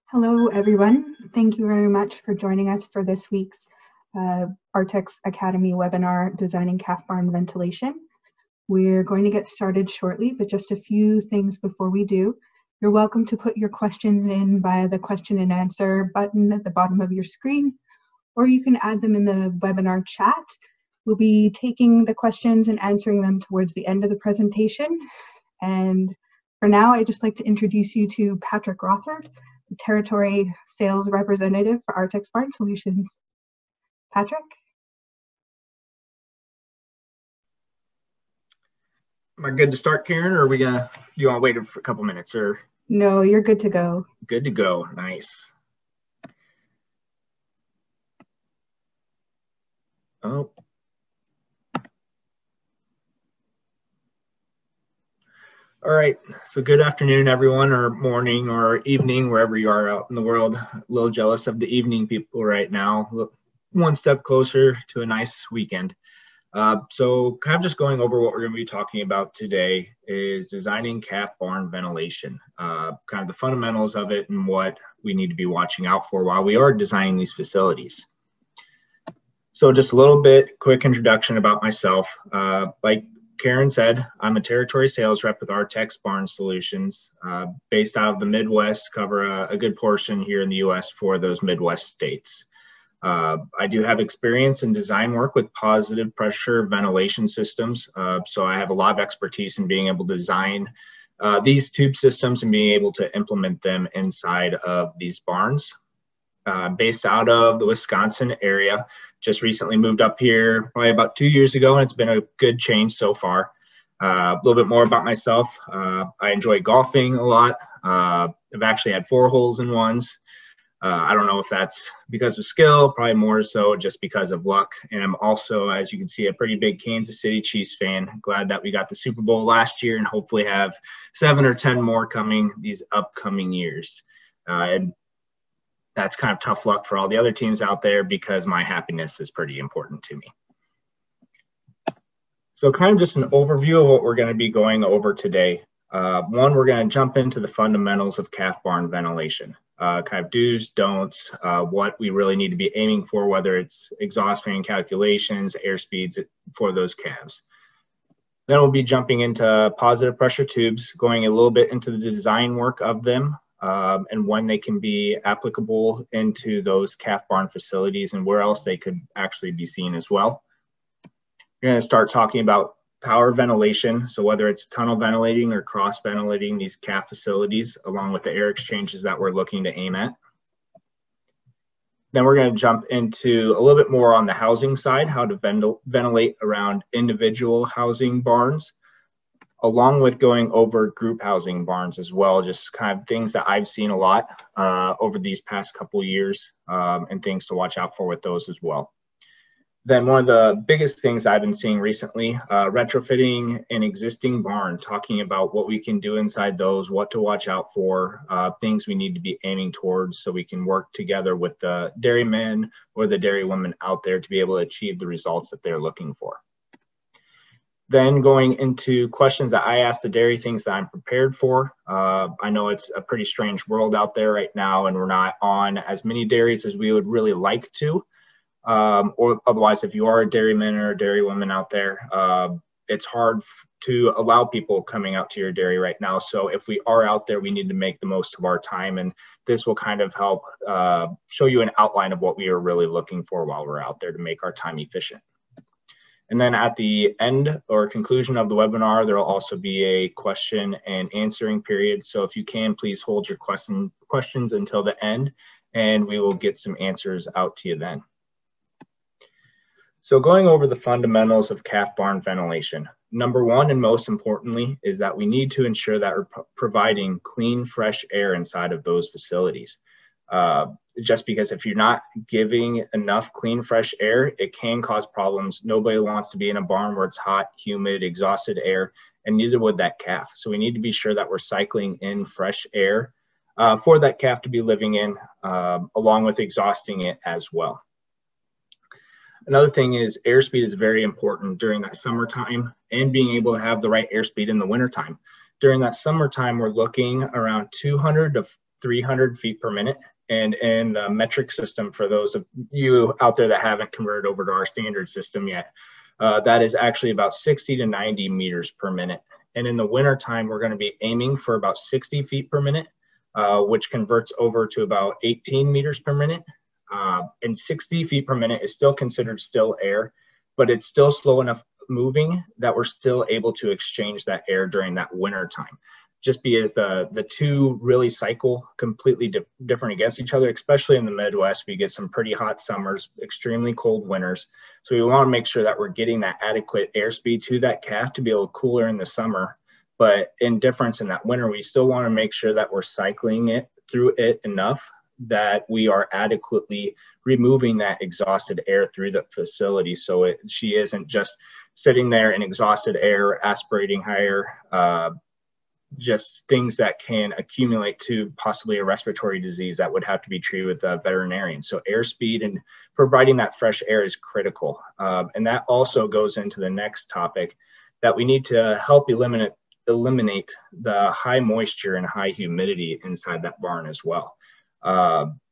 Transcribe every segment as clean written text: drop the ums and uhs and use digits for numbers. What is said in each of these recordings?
Hello, everyone. Thank you very much for joining us for this week's Artex Academy webinar, Designing Calf Barn Ventilation. We're going to get started shortly, but just a few things before we do. You're welcome to put your questions in via the question and answer button at the bottom of your screen, or you can add them in the webinar chat. We'll be taking the questions and answering them towards the end of the presentation. And for now, I'd just like to introduce you to Patrick Rothert, the Territory Sales Representative for Artex Barn Solutions. Patrick? Am I good to start, Karen, or are we gonna, you want to wait for a couple minutes, or? No, you're good to go. Good to go, nice. Oh. All right, so good afternoon, everyone, or morning, or evening, wherever you are out in the world. A little jealous of the evening people right now. One step closer to a nice weekend. So kind of just going over what we're going to be talking about today is designing calf barn ventilation, kind of the fundamentals of it and what we need to be watching out for while we are designing these facilities. So just a little bit quick introduction about myself. Like Karen said, I'm a territory sales rep with Artex Barn Solutions, based out of the Midwest, cover a good portion here in the US for those Midwest states. I do have experience in design work with positive pressure ventilation systems, so I have a lot of expertise in being able to design these tube systems and being able to implement them inside of these barns. Based out of the Wisconsin area, just recently moved up here probably about 2 years ago, and it's been a good change so far. A little bit more about myself. I enjoy golfing a lot. I've actually had 4 holes in ones. I don't know if that's because of skill, probably more so just because of luck. And I'm also, as you can see, a pretty big Kansas City Chiefs fan. Glad that we got the Super Bowl last year and hopefully have 7 or 10 more coming these upcoming years. And that's kind of tough luck for all the other teams out there because my happiness is pretty important to me. So kind of just an overview of what we're going to be going over today. One, we're going to jump into the fundamentals of calf barn ventilation. Kind of do's, don'ts, what we really need to be aiming for, whether it's exhaust fan calculations, air speeds for those calves. Then we'll be jumping into positive pressure tubes, going a little bit into the design work of them, and when they can be applicable into those calf barn facilities and where else they could actually be seen as well. We're going to start talking about power ventilation, so whether it's tunnel ventilating or cross ventilating these calf facilities, along with the air exchanges that we're looking to aim at. Then we're going to jump into a little bit more on the housing side, how to ventilate around individual housing barns, along with going over group housing barns as well, just kind of things that I've seen a lot over these past couple of years, and things to watch out for with those as well. Then one of the biggest things I've been seeing recently, retrofitting an existing barn, talking about what we can do inside those, what to watch out for, things we need to be aiming towards so we can work together with the dairymen or the dairy women out there to be able to achieve the results that they're looking for. Then going into questions that I ask the dairy, things that I'm prepared for. I know it's a pretty strange world out there right now, and we're not on as many dairies as we would really like to. Or otherwise, if you are a dairyman or a dairywoman out there, it's hard to allow people coming out to your dairy right now. So if we are out there, we need to make the most of our time, and this will kind of help show you an outline of what we are really looking for while we're out there to make our time efficient. And then at the end or conclusion of the webinar, there will also be a question and answering period. So if you can, please hold your questions until the end, and we will get some answers out to you then. So going over the fundamentals of calf barn ventilation, number one and most importantly is that we need to ensure that we're providing clean, fresh air inside of those facilities. Just because if you're not giving enough clean, fresh air, it can cause problems. Nobody wants to be in a barn where it's hot, humid, exhausted air, and neither would that calf. So we need to be sure that we're cycling in fresh air for that calf to be living in, along with exhausting it as well. Another thing is airspeed is very important during that summertime and being able to have the right airspeed in the wintertime. During that summertime, we're looking around 200 to 300 feet per minute. And in the metric system, for those of you out there that haven't converted over to our standard system yet, that is actually about 60 to 90 meters per minute. And in the wintertime, we're going to be aiming for about 60 feet per minute, which converts over to about 18 meters per minute. And 60 feet per minute is still considered still air, but it's still slow enough moving that we're still able to exchange that air during that winter time. Just because the two really cycle completely different against each other, especially in the Midwest. We get some pretty hot summers, extremely cold winters. So we want to make sure that we're getting that adequate airspeed to that calf to be able to cool her in the summer. But in difference in that winter, we still want to make sure that we're cycling it through it enough that we are adequately removing that exhausted air through the facility. So she isn't just sitting there in exhausted air, aspirating higher, just things that can accumulate to possibly a respiratory disease that would have to be treated with a veterinarian. So airspeed and providing that fresh air is critical. And that also goes into the next topic, that we need to help eliminate the high moisture and high humidity inside that barn as well.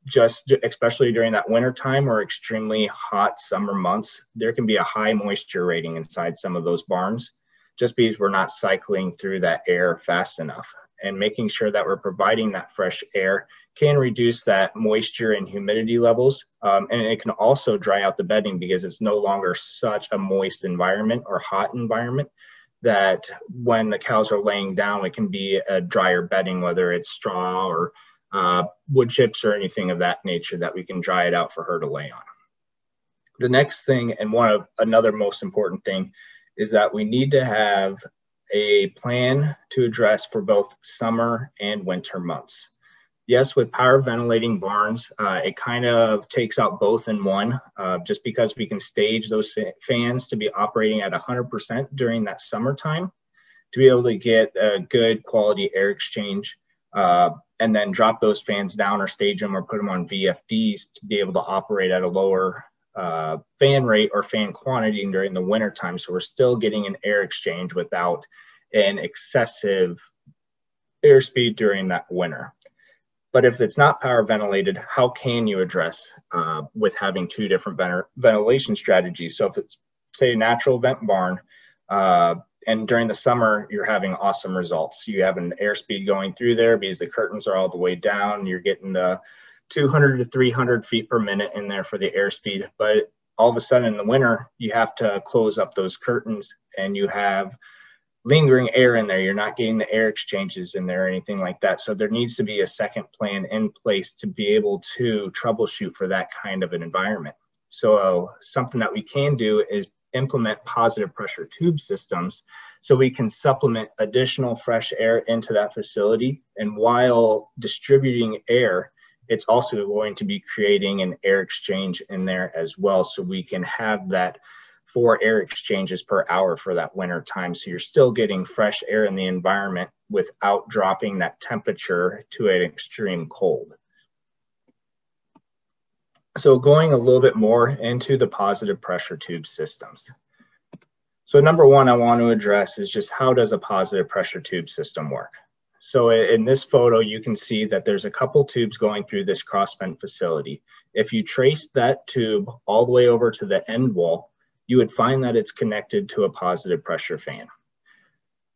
Just especially during that winter time or extremely hot summer months, there can be a high moisture rating inside some of those barns, just because we're not cycling through that air fast enough. And making sure that we're providing that fresh air can reduce that moisture and humidity levels. And it can also dry out the bedding, because it's no longer such a moist environment or hot environment, that when the cows are laying down, it can be a drier bedding, whether it's straw or wood chips or anything of that nature, that we can dry it out for her to lay on. The next thing, and another most important thing, is that we need to have a plan to address for both summer and winter months. Yes, with power ventilating barns, it kind of takes out both in one, just because we can stage those fans to be operating at 100% during that summertime to be able to get a good quality air exchange, and then drop those fans down or stage them or put them on VFDs to be able to operate at a lower fan rate or fan quantity during the winter time. So we're still getting an air exchange without an excessive airspeed during that winter. But if it's not power ventilated, how can you address with having two different ventilation strategies? So if it's, say, a natural vent barn, and during the summer, you're having awesome results. You have an airspeed going through there because the curtains are all the way down. You're getting the 200 to 300 feet per minute in there for the airspeed. But all of a sudden in the winter, you have to close up those curtains and you have lingering air in there. You're not getting the air exchanges in there or anything like that. So there needs to be a second plan in place to be able to troubleshoot for that kind of an environment. So something that we can do is implement positive pressure tube systems so we can supplement additional fresh air into that facility. And while distributing air, it's also going to be creating an air exchange in there as well. So we can have that 4 air exchanges per hour for that winter time. So you're still getting fresh air in the environment without dropping that temperature to an extreme cold. So going a little bit more into the positive pressure tube systems. So number one I want to address is just how does a positive pressure tube system work? So in this photo, you can see that there's a couple tubes going through this cross vent facility. If you trace that tube all the way over to the end wall, you would find that it's connected to a positive pressure fan.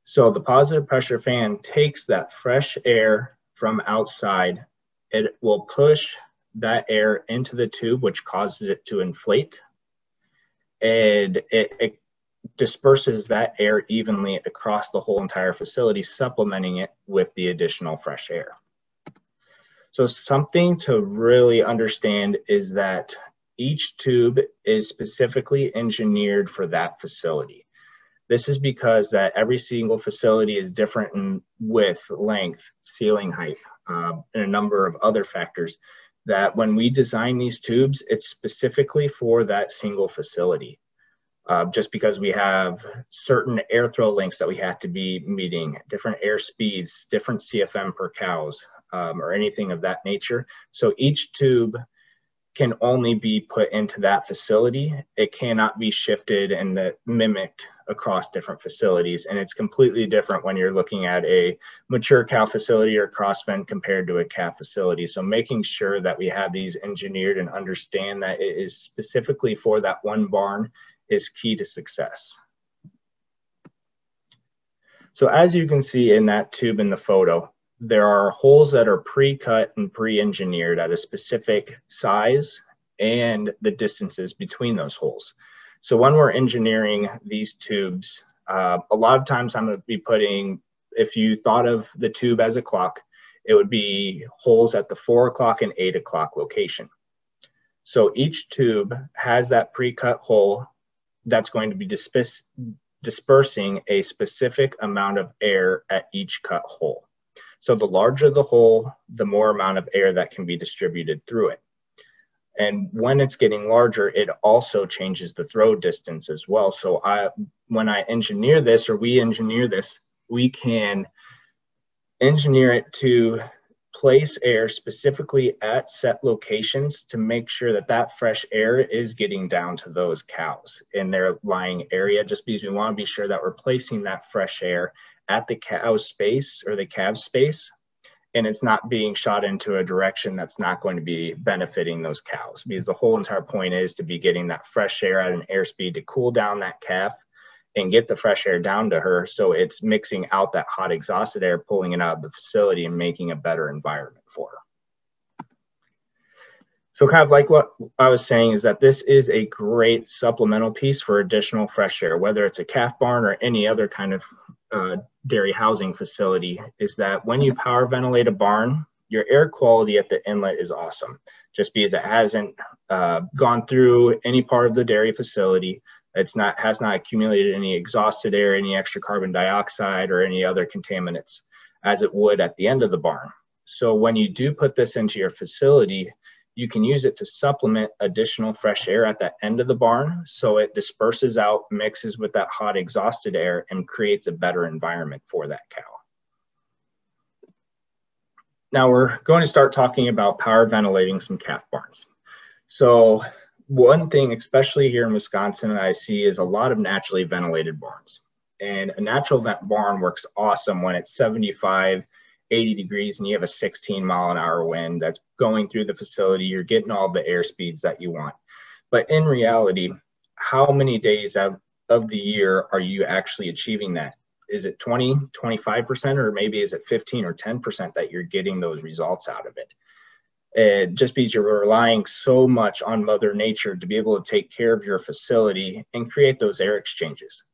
So the positive pressure fan takes that fresh air from outside. It will push that air into the tube, which causes it to inflate, and it disperses that air evenly across the whole entire facility, supplementing it with the additional fresh air. So something to really understand is that each tube is specifically engineered for that facility. This is because that every single facility is different in width, length, ceiling height, and a number of other factors, that when we design these tubes, it's specifically for that single facility. Just because we have certain airthrow lengths that we have to be meeting, different air speeds, different CFM per cows, or anything of that nature. So each tube can only be put into that facility. It cannot be shifted and mimicked across different facilities. And it's completely different when you're looking at a mature cow facility or cross vent compared to a calf facility. So making sure that we have these engineered and understand that it is specifically for that one barn is key to success. So as you can see in that tube in the photo, there are holes that are pre-cut and pre-engineered at a specific size and the distances between those holes. So when we're engineering these tubes, a lot of times I'm going to be putting, if you thought of the tube as a clock, it would be holes at the 4 o'clock and 8 o'clock location. So each tube has that pre-cut hole that's going to be dispersing a specific amount of air at each cut hole. So the larger the hole, the more amount of air that can be distributed through it. And when it's getting larger, it also changes the throw distance as well. So when I engineer this, or we engineer this, we can engineer it to place air specifically at set locations to make sure that that fresh air is getting down to those cows in their lying area, just because we want to be sure that we're placing that fresh air at the cow space or the calf space, and it's not being shot into a direction that's not going to be benefiting those cows, because the whole entire point is to be getting that fresh air at an airspeed to cool down that calf and get the fresh air down to her, so it's mixing out that hot exhausted air, pulling it out of the facility and making a better environment for her. So kind of like what I was saying is that this is a great supplemental piece for additional fresh air, whether it's a calf barn or any other kind of dairy housing facility, is that when you power ventilate a barn, your air quality at the inlet is awesome, just because it hasn't gone through any part of the dairy facility. Has not accumulated any exhausted air, any extra carbon dioxide, or any other contaminants as it would at the end of the barn. So when you do put this into your facility, you can use it to supplement additional fresh air at the end of the barn, so it disperses out, mixes with that hot exhausted air, and creates a better environment for that cow. Now we're going to start talking about power ventilating some calf barns. So one thing, especially here in Wisconsin, that I see is a lot of naturally ventilated barns. And a natural vent barn works awesome when it's 75, 80 degrees and you have a 16-mile-an-hour wind that's going through the facility. You're getting all the air speeds that you want. But in reality, how many days out of the year are you actually achieving that? Is it 20, 25%, or maybe is it 15 or 10% that you're getting those results out of it? Just because you're relying so much on Mother Nature to be able to take care of your facility and create those air exchanges.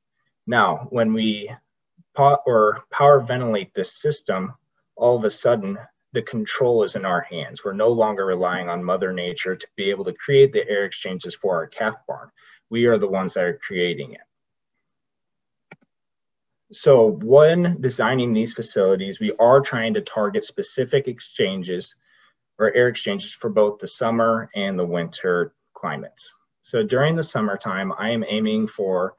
Now, when we power ventilate this system, all of a sudden, the control is in our hands. We're no longer relying on Mother Nature to be able to create the air exchanges for our calf barn. We are the ones that are creating it. So when designing these facilities, we are trying to target specific exchanges or air exchanges for both the summer and the winter climates. So during the summertime, I am aiming for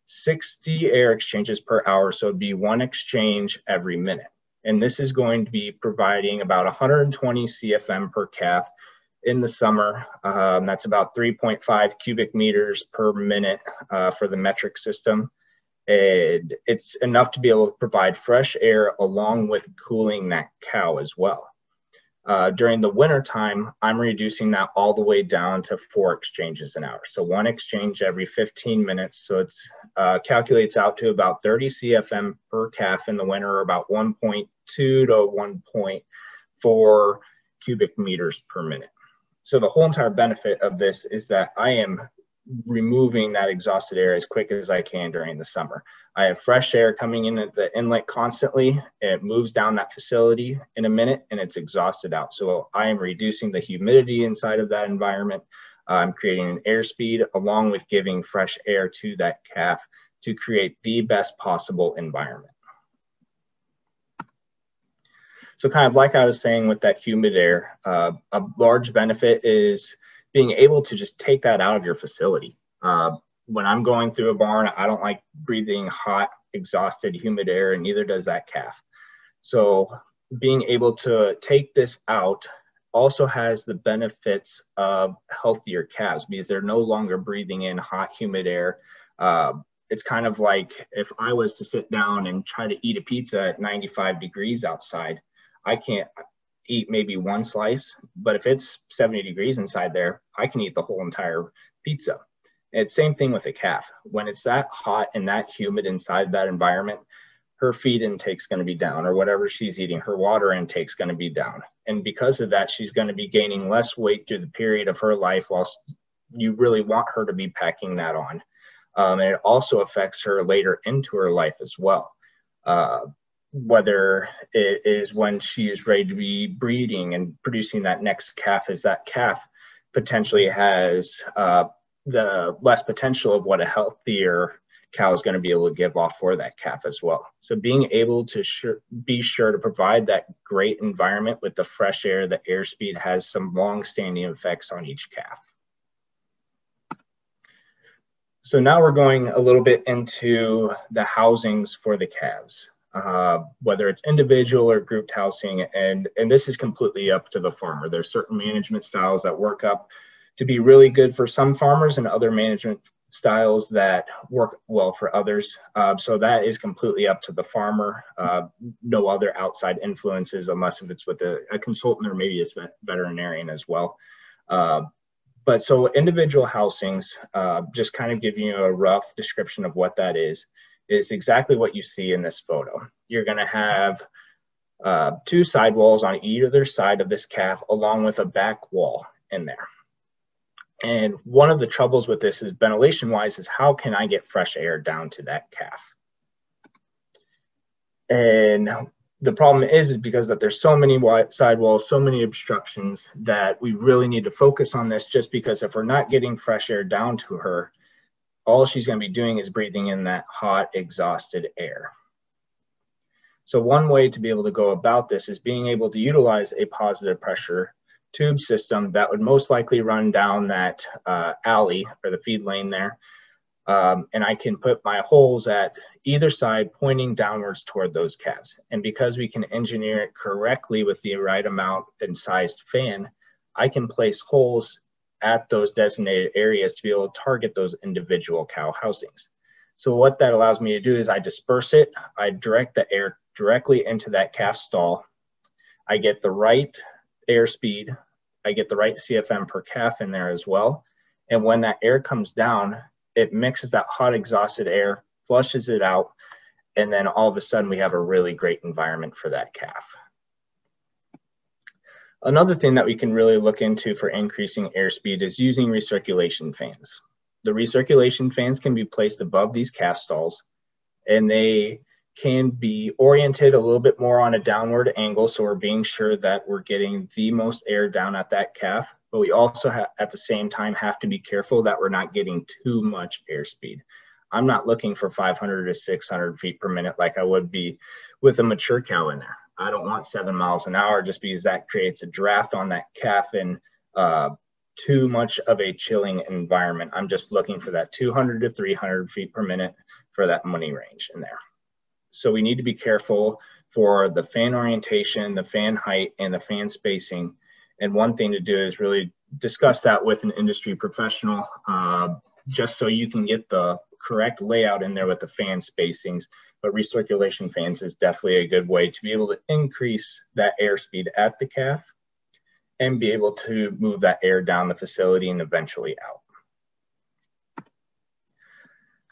60 air exchanges per hour. So it'd be 1 exchange every minute. And this is going to be providing about 120 CFM per calf in the summer. That's about 3.5 cubic meters per minute for the metric system. And it's enough to be able to provide fresh air along with cooling that cow as well. During the winter time, I'm reducing that all the way down to 4 exchanges an hour. So 1 exchange every 15 minutes. So it's calculates out to about 30 CFM per calf in the winter, or about 1.2 to 1.4 cubic meters per minute. So the whole entire benefit of this is that I am removing that exhausted air as quick as I can during the summer. I have fresh air coming in at the inlet constantly. It moves down that facility in a minute and it's exhausted out. So I am reducing the humidity inside of that environment. I'm creating an airspeed along with giving fresh air to that calf to create the best possible environment. So kind of like I was saying with that humid air, a large benefit is being able to just take that out of your facility. When I'm going through a barn, I don't like breathing hot, exhausted, humid air, and neither does that calf. So being able to take this out also has the benefits of healthier calves because they're no longer breathing in hot, humid air. It's kind of like if I was to sit down and try to eat a pizza at 95 degrees outside, I can't eat maybe one slice, but if it's 70 degrees inside there, I can eat the whole entire pizza. It's same thing with a calf. When it's that hot and that humid inside that environment, her feed intake's going to be down, or whatever she's eating, her water intake's going to be down. And because of that, she's going to be gaining less weight through the period of her life, while you really want her to be packing that on. And it also affects her later into her life as well. Whether it is when she is ready to be breeding and producing that next calf, as that calf potentially has the less potential of what a healthier cow is going to be able to give off for that calf as well. So being able to be sure to provide that great environment with the fresh air, the airspeed, has some long-standing effects on each calf. So now we're going a little bit into the housings for the calves, whether it's individual or grouped housing, and this is completely up to the farmer. There's certain management styles that work up to be really good for some farmers and other management styles that work well for others. So that is completely up to the farmer. No other outside influences, unless if it's with a consultant or maybe a veterinarian as well. But so individual housings, just kind of give you a rough description of what that is exactly what you see in this photo. You're going to have two side walls on either side of this calf, along with a back wall in there. And one of the troubles with this is ventilation wise is how can I get fresh air down to that calf? And the problem is because that there's so many side walls, so many obstructions, that we really need to focus on this, just because if we're not getting fresh air down to her, all she's going to be doing is breathing in that hot, exhausted air. So one way to be able to go about this is being able to utilize a positive pressure tube system that would most likely run down that alley or the feed lane there. And I can put my holes at either side pointing downwards toward those calves. And because we can engineer it correctly with the right amount and sized fan, I can place holes at those designated areas to be able to target those individual cow housings. So what that allows me to do is I disperse it, I direct the air directly into that calf stall, I get the right airspeed, I get the right CFM per calf in there as well. And when that air comes down, it mixes that hot exhausted air, flushes it out, and then all of a sudden we have a really great environment for that calf. Another thing that we can really look into for increasing airspeed is using recirculation fans. The recirculation fans can be placed above these calf stalls, and they can be oriented a little bit more on a downward angle, so we're being sure that we're getting the most air down at that calf, but we also at the same time have to be careful that we're not getting too much airspeed. I'm not looking for 500 to 600 feet per minute like I would be with a mature cow in there. I don't want 7 miles an hour, just because that creates a draft on that calf and too much of a chilling environment. I'm just looking for that 200 to 300 feet per minute for that money range in there. So we need to be careful for the fan orientation, the fan height, and the fan spacing. And one thing to do is really discuss that with an industry professional, just so you can get the correct layout in there with the fan spacings. But recirculation fans is definitely a good way to be able to increase that airspeed at the calf and be able to move that air down the facility and eventually out.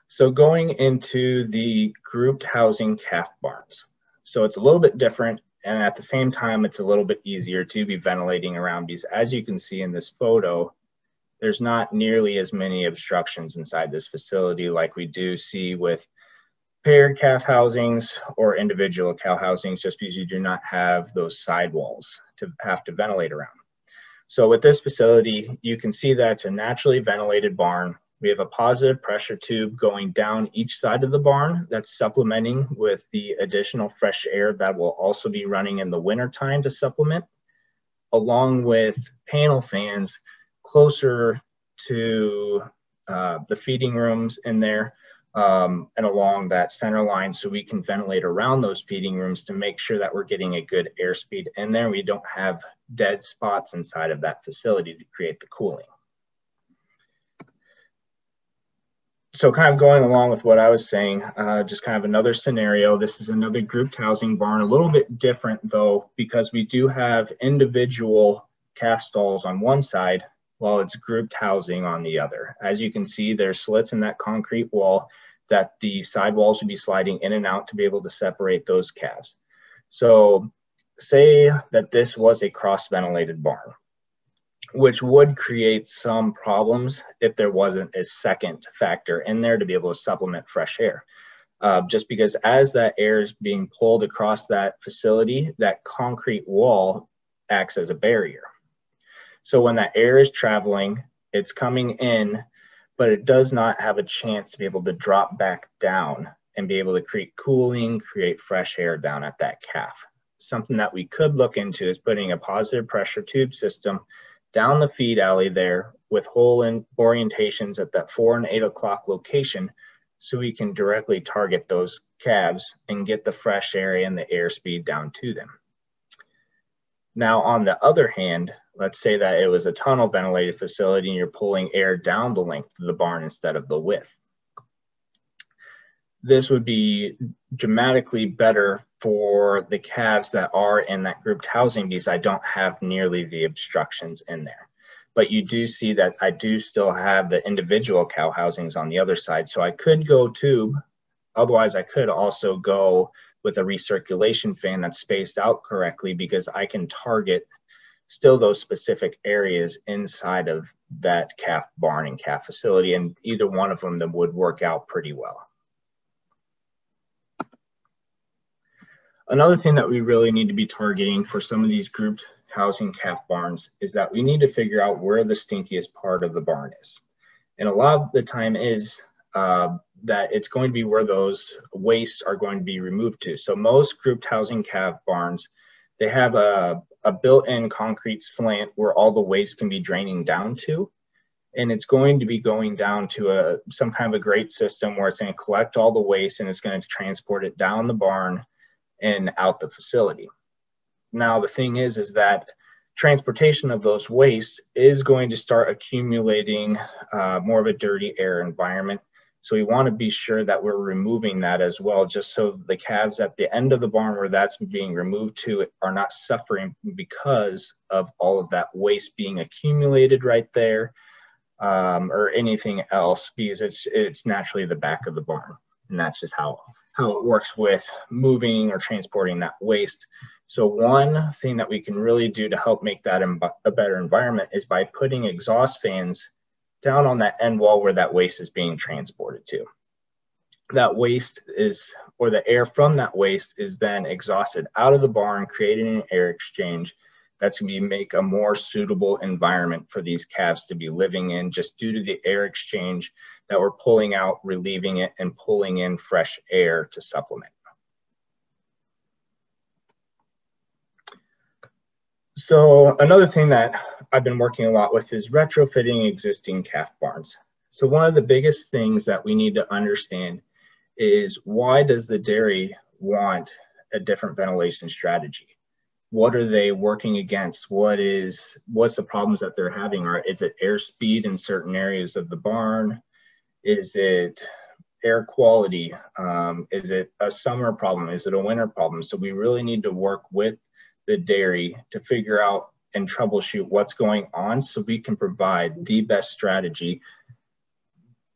So going into the grouped housing calf barns. So it's a little bit different, and at the same time, it's a little bit easier to be ventilating around, because as you can see in this photo, there's not nearly as many obstructions inside this facility like we do see with paired calf housings or individual cow housings, just because you do not have those sidewalls to have to ventilate around. So with this facility, you can see that it's a naturally ventilated barn. We have a positive pressure tube going down each side of the barn that's supplementing with the additional fresh air that will also be running in the winter time to supplement, along with panel fans closer to the feeding rooms in there and along that center line, so we can ventilate around those feeding rooms to make sure that we're getting a good airspeed in there. We don't have dead spots inside of that facility to create the cooling. So kind of going along with what I was saying, just kind of another scenario. This is another grouped housing barn, a little bit different though, because we do have individual calf stalls on one side while it's grouped housing on the other. As you can see, there's slits in that concrete wall that the sidewalls should be sliding in and out to be able to separate those calves. So say that this was a cross-ventilated barn, which would create some problems if there wasn't a second factor in there to be able to supplement fresh air. Just because as that air is being pulled across that facility, that concrete wall acts as a barrier. So when that air is traveling, it's coming in, but it does not have a chance to be able to drop back down and be able to create cooling, create fresh air down at that calf. Something that we could look into is putting a positive pressure tube system down the feed alley there with hole in orientations at that 4 and 8 o'clock location, so we can directly target those calves and get the fresh air and the airspeed down to them. Now, on the other hand, let's say that it was a tunnel ventilated facility and you're pulling air down the length of the barn instead of the width. This would be dramatically better for the calves that are in that grouped housing because I don't have nearly the obstructions in there. But you do see that I do still have the individual cow housings on the other side. So I could go tube, otherwise I could also go with a recirculation fan that's spaced out correctly because I can target still those specific areas inside of that calf barn and calf facility, and either one of them would work out pretty well. Another thing that we really need to be targeting for some of these grouped housing calf barns is that we need to figure out where the stinkiest part of the barn is. And a lot of the time is that it's going to be where those wastes are going to be removed to. So most grouped housing calf barns, they have a built-in concrete slant where all the waste can be draining down to. And it's going to be going down to some kind of a grate system where it's going to collect all the waste and it's going to transport it down the barn and out the facility. Now, the thing is that transportation of those wastes is going to start accumulating more of a dirty air environment. So we want to be sure that we're removing that as well, just so the calves at the end of the barn where that's being removed to are not suffering because of all of that waste being accumulated right there or anything else, because it's naturally the back of the barn. And that's just how it works with moving or transporting that waste. So one thing that we can really do to help make that a better environment is by putting exhaust fans down on that end wall where that waste is being transported to. That waste is, or the air from that waste is then exhausted out of the barn, creating an air exchange that's going to make a more suitable environment for these calves to be living in, just due to the air exchange that we're pulling out, relieving it, and pulling in fresh air to supplement. So another thing that I've been working a lot with is retrofitting existing calf barns. So one of the biggest things that we need to understand is, why does the dairy want a different ventilation strategy? What are they working against? What's the problems that they're having? Is it airspeed in certain areas of the barn? Is it air quality? Is it a summer problem? Is it a winter problem? So we really need to work with the dairy to figure out and troubleshoot what's going on so we can provide the best strategy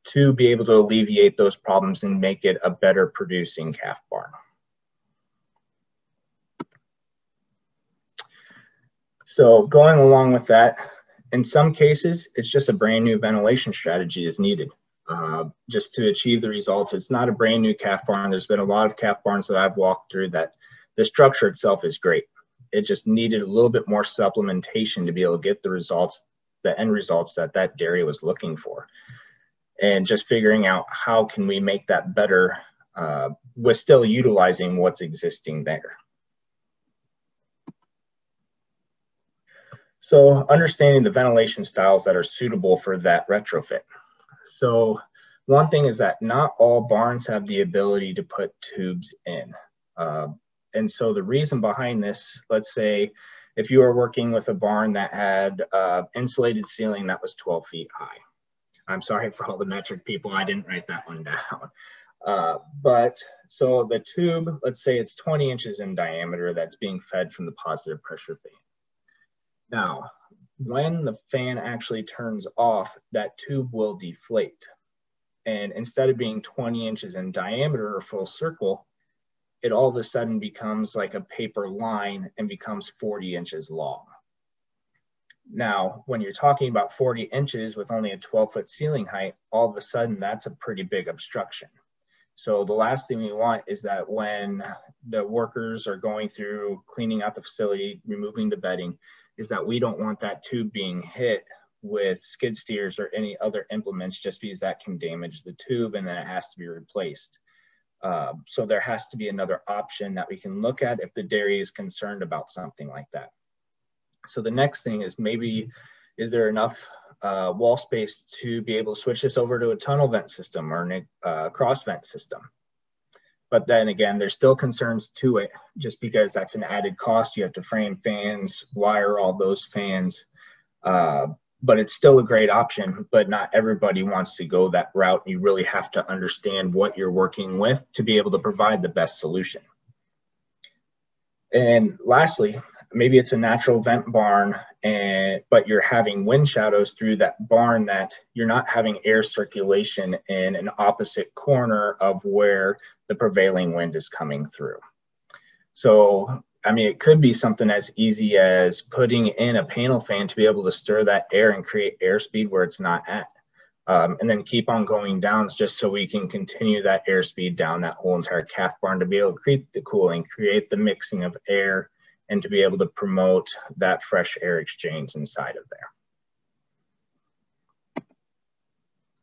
to be able to alleviate those problems and make it a better producing calf barn. So going along with that, in some cases, it's just a brand new ventilation strategy is needed just to achieve the results. It's not a brand new calf barn. There's been a lot of calf barns that I've walked through that the structure itself is great. It just needed a little bit more supplementation to be able to get the results, the end results that that dairy was looking for. And just figuring out how can we make that better with still utilizing what's existing there. So understanding the ventilation styles that are suitable for that retrofit. So one thing is that not all barns have the ability to put tubes in. And so the reason behind this, let's say if you were working with a barn that had insulated ceiling that was 12 feet high. I'm sorry for all the metric people, I didn't write that one down. But so the tube, let's say it's 20 inches in diameter that's being fed from the positive pressure fan. Now, when the fan actually turns off, that tube will deflate. And instead of being 20 inches in diameter or full circle, it all of a sudden becomes like a paper line and becomes 40 inches long. Now, when you're talking about 40 inches with only a 12-foot ceiling height, all of a sudden that's a pretty big obstruction. So the last thing we want is that when the workers are going through cleaning out the facility, removing the bedding, is that we don't want that tube being hit with skid steers or any other implements, just because that can damage the tube and then it has to be replaced. So there has to be another option that we can look at if the dairy is concerned about something like that. So the next thing is, maybe, is there enough wall space to be able to switch this over to a tunnel vent system or a cross vent system? But then again, there's still concerns to it, just because that's an added cost. You have to frame fans, wire all those fans, but it's still a great option, but not everybody wants to go that route. You really have to understand what you're working with to be able to provide the best solution. And lastly, maybe it's a natural vent barn, but you're having wind shadows through that barn, that you're not having air circulation in an opposite corner of where the prevailing wind is coming through. So, I mean, it could be something as easy as putting in a panel fan to be able to stir that air and create airspeed where it's not at. And then keep on going down, just so we can continue that airspeed down that whole entire calf barn to be able to create the cooling, create the mixing of air, and to be able to promote that fresh air exchange inside of there.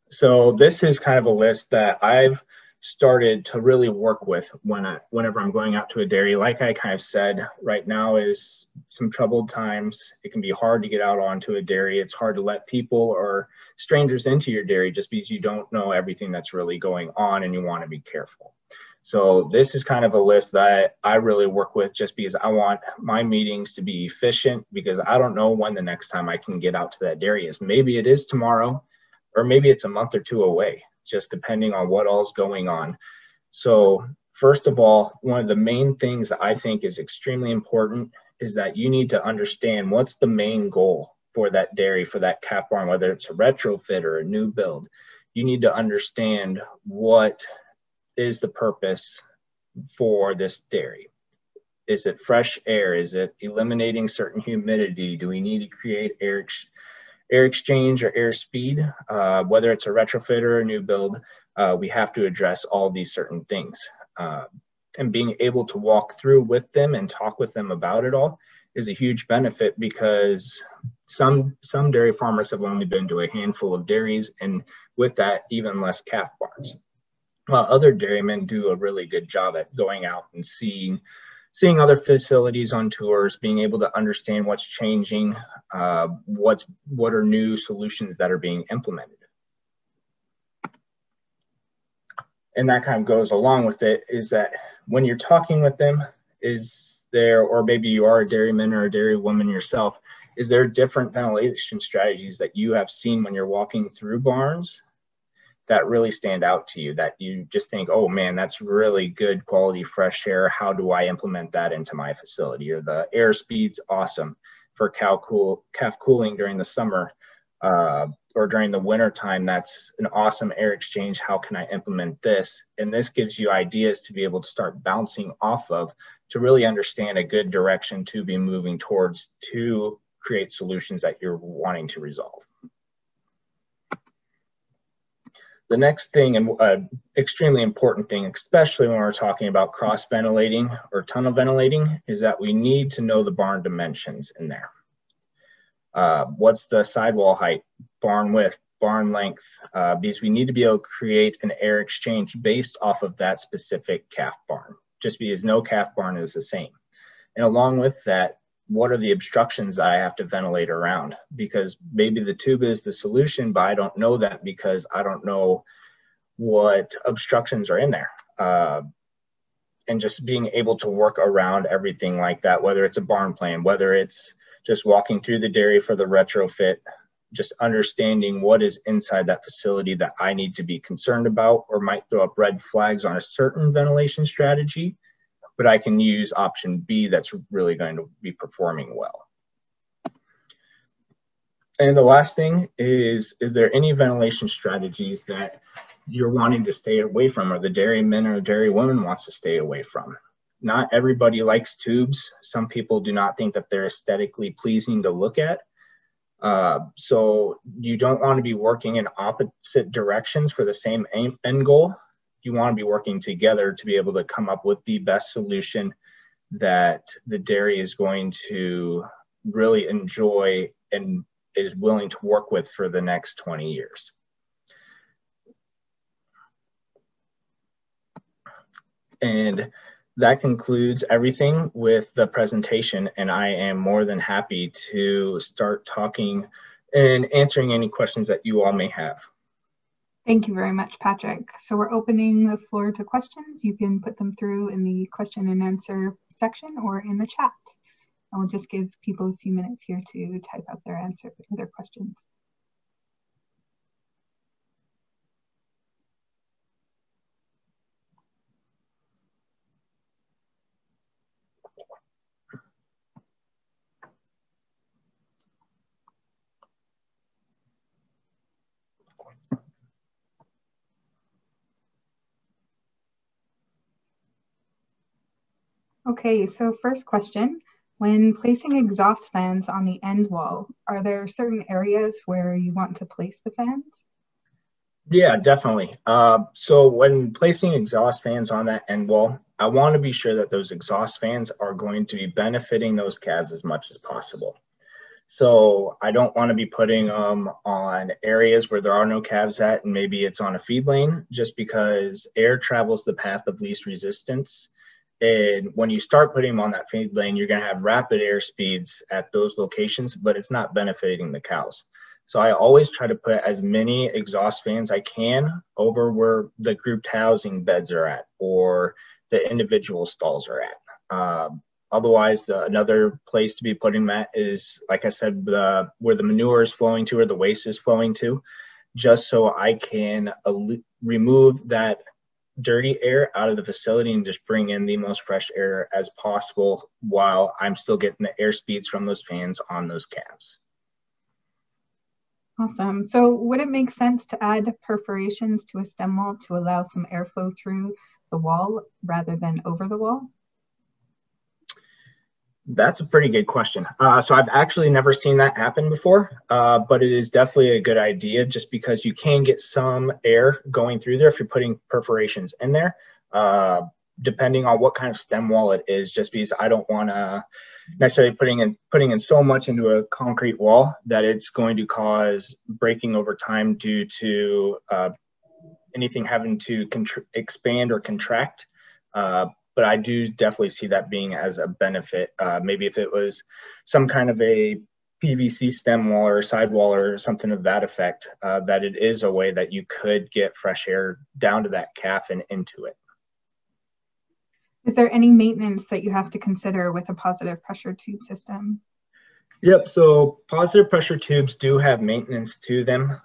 So this is kind of a list that I've started to really work with whenever I'm going out to a dairy. Like I kind of said, right now is some troubled times. It can be hard to get out onto a dairy. It's hard to let people or strangers into your dairy just because you don't know everything that's really going on and you want to be careful. So this is kind of a list that I really work with, just because I want my meetings to be efficient, because I don't know when the next time I can get out to that dairy is. Maybe it is tomorrow, or maybe it's a month or two away, just depending on what all's going on. So first of all, one of the main things that I think is extremely important is that you need to understand what's the main goal for that dairy, for that calf barn, whether it's a retrofit or a new build. You need to understand what is the purpose for this dairy. Is it fresh air? Is it eliminating certain humidity? Do we need to create air exchange or air speed? Whether it's a retrofit or a new build, we have to address all these certain things. And being able to walk through with them and talk with them about it all is a huge benefit, because some dairy farmers have only been to a handful of dairies, and with that, even less calf barns. While other dairymen do a really good job at going out and seeing other facilities on tours, being able to understand what's changing, what are new solutions that are being implemented. And that kind of goes along with it, is that when you're talking with them, is there, or maybe you are a dairyman or a dairywoman yourself, is there different ventilation strategies that you have seen when you're walking through barns that really stand out to you, that you just think, oh man, that's really good quality fresh air. How do I implement that into my facility? Or the air speed's awesome for calf cooling during the summer, or during the winter time. That's an awesome air exchange. How can I implement this? And this gives you ideas to be able to start bouncing off of, to really understand a good direction to be moving towards, to create solutions that you're wanting to resolve. The next thing, and extremely important thing, especially when we're talking about cross ventilating or tunnel ventilating, is that we need to know the barn dimensions in there. What's the sidewall height, barn width, barn length, because we need to be able to create an air exchange based off of that specific calf barn, just because no calf barn is the same. And along with that, what are the obstructions that I have to ventilate around? Because maybe the tube is the solution, but I don't know that because I don't know what obstructions are in there. and just being able to work around everything like that, whether it's a barn plan, whether it's just walking through the dairy for the retrofit, just understanding what is inside that facility that I need to be concerned about or might throw up red flags on a certain ventilation strategy, but I can use option B that's really going to be performing well. And the last thing is there any ventilation strategies that you're wanting to stay away from, or the dairyman or dairywoman wants to stay away from? Not everybody likes tubes. Some people do not think that they're aesthetically pleasing to look at. So you don't want to be working in opposite directions for the same end goal. You want to be working together to be able to come up with the best solution that the dairy is going to really enjoy and is willing to work with for the next 20 years. And that concludes everything with the presentation, and I am more than happy to start talking and answering any questions that you all may have. Thank you very much, Patrick. So we're opening the floor to questions. You can put them through in the question and answer section or in the chat. And we'll just give people a few minutes here to type out their answer to their questions. Okay, so first question. When placing exhaust fans on the end wall, are there certain areas where you want to place the fans? Yeah, definitely. So when placing exhaust fans on that end wall, I want to be sure that those exhaust fans are going to be benefiting those calves as much as possible. So I don't want to be putting them on areas where there are no calves at, and maybe it's on a feed lane, just because air travels the path of least resistance. And when you start putting them on that feed lane, you're going to have rapid air speeds at those locations, but it's not benefiting the cows. So I always try to put as many exhaust fans I can over where the grouped housing beds are at or the individual stalls are at. Otherwise, another place to be putting that is, like I said, where the manure is flowing to or the waste is flowing to, just so I can remove that dirty air out of the facility and just bring in the most fresh air as possible while I'm still getting the air speeds from those fans on those calves. Awesome. So would it make sense to add perforations to a stem wall to allow some airflow through the wall rather than over the wall? That's a pretty good question. So I've actually never seen that happen before, but it is definitely a good idea just because you can get some air going through there if you're putting perforations in there, depending on what kind of stem wall it is, just because I don't want to necessarily putting in so much into a concrete wall that it's going to cause breaking over time due to anything having to expand or contract. But I do definitely see that being as a benefit. Maybe if it was some kind of a PVC stem wall or sidewall or something of that effect, that it is a way that you could get fresh air down to that calf and into it. Is there any maintenance that you have to consider with a positive pressure tube system? Yep, so positive pressure tubes do have maintenance to them.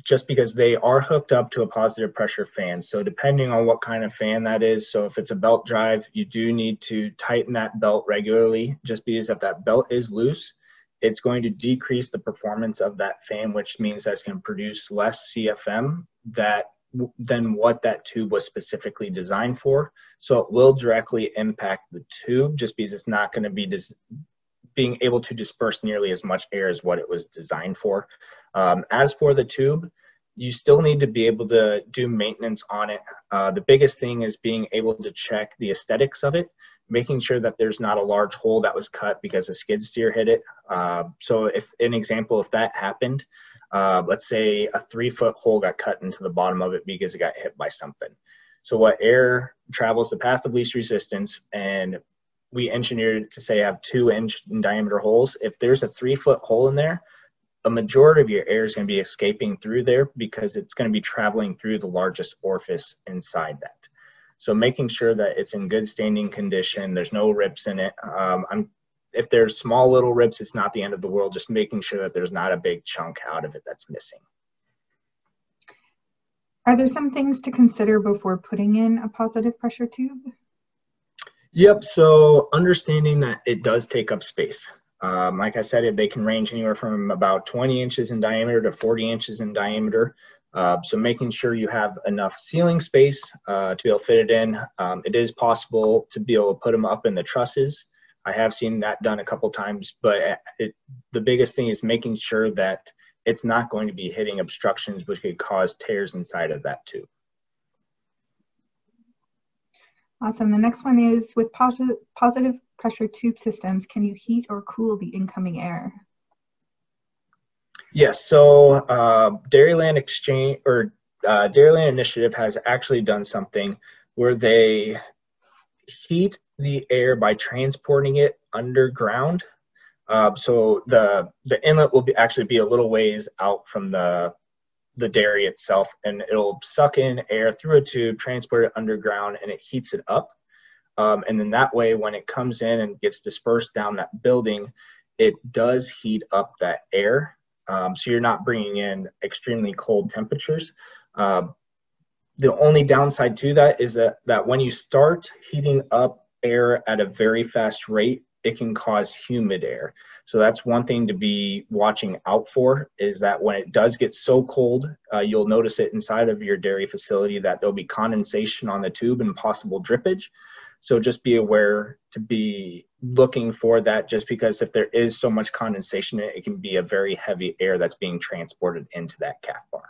Just because they are hooked up to a positive pressure fan. So depending on what kind of fan that is, so if it's a belt drive, you do need to tighten that belt regularly, just because if that belt is loose, it's going to decrease the performance of that fan, which means that's going to produce less CFM than what that tube was specifically designed for. So it will directly impact the tube just because it's not going to be being able to disperse nearly as much air as what it was designed for. As for the tube, you still need to be able to do maintenance on it. The biggest thing is being able to check the aesthetics of it, making sure that there's not a large hole that was cut because a skid steer hit it. So if an example, if that happened, let's say a 3-foot hole got cut into the bottom of it because it got hit by something. So what air travels the path of least resistance, and we engineered it to say have 2-inch in diameter holes. If there's a 3-foot hole in there, a majority of your air is going to be escaping through there because it's going to be traveling through the largest orifice inside that. So making sure that it's in good standing condition, there's no rips in it. If there's small little rips, it's not the end of the world, just making sure that there's not a big chunk out of it that's missing. Are there some things to consider before putting in a positive pressure tube? Yep, so understanding that it does take up space. Like I said, they can range anywhere from about 20 inches in diameter to 40 inches in diameter. So making sure you have enough ceiling space to be able to fit it in. It is possible to be able to put them up in the trusses. I have seen that done a couple times, but the biggest thing is making sure that it's not going to be hitting obstructions which could cause tears inside of that tube. Awesome. The next one is, with positive pressure tube systems, can you heat or cool the incoming air? Yes, so Dairyland Exchange or Dairyland Initiative has actually done something where they heat the air by transporting it underground. So the inlet will actually be a little ways out from the dairy itself, and it'll suck in air through a tube, transport it underground, and it heats it up. And then that way, when it comes in and gets dispersed down that building, it does heat up that air. So you're not bringing in extremely cold temperatures. The only downside to that is that when you start heating up air at a very fast rate, it can cause humid air. So that's one thing to be watching out for, is that when it does get so cold, you'll notice it inside of your dairy facility that there'll be condensation on the tube and possible drippage. So just be aware to be looking for that, just because if there is so much condensation, it can be a very heavy air that's being transported into that calf barn.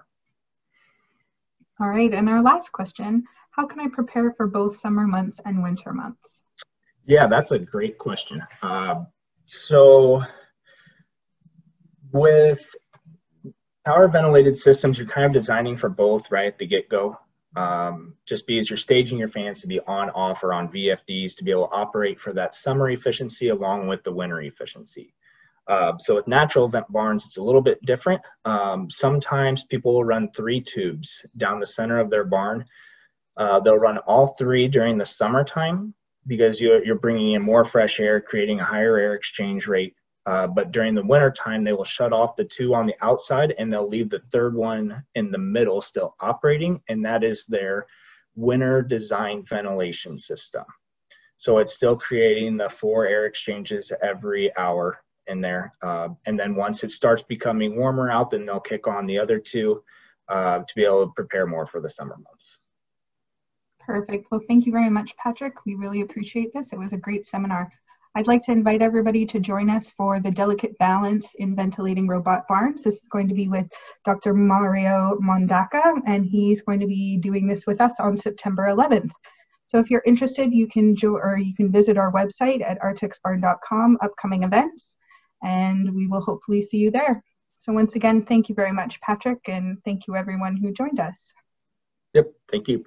All right, and our last question, how can I prepare for both summer months and winter months? Yeah, that's a great question. So with power ventilated systems, you're kind of designing for both right at the get-go. Just because you're staging your fans to be on, off, or on VFDs to be able to operate for that summer efficiency along with the winter efficiency. So with natural vent barns, it's a little bit different. Sometimes people will run 3 tubes down the center of their barn. They'll run all 3 during the summertime because you're bringing in more fresh air, creating a higher air exchange rate. But during the winter time, they will shut off the 2 on the outside, and they'll leave the 3rd one in the middle still operating, and that is their winter design ventilation system. So it's still creating the 4 air exchanges every hour in there. And then once it starts becoming warmer out, then they'll kick on the other 2 to be able to prepare more for the summer months. Perfect. Well, thank you very much, Patrick. We really appreciate this. It was a great seminar. I'd like to invite everybody to join us for the Delicate Balance in Ventilating Robot Barns. This is going to be with Dr. Mario Mondaca, and he's going to be doing this with us on September 11th. So if you're interested, you can visit our website at artexbarn.com, upcoming events, and we will hopefully see you there. So once again, thank you very much, Patrick, and thank you everyone who joined us. Yep, thank you.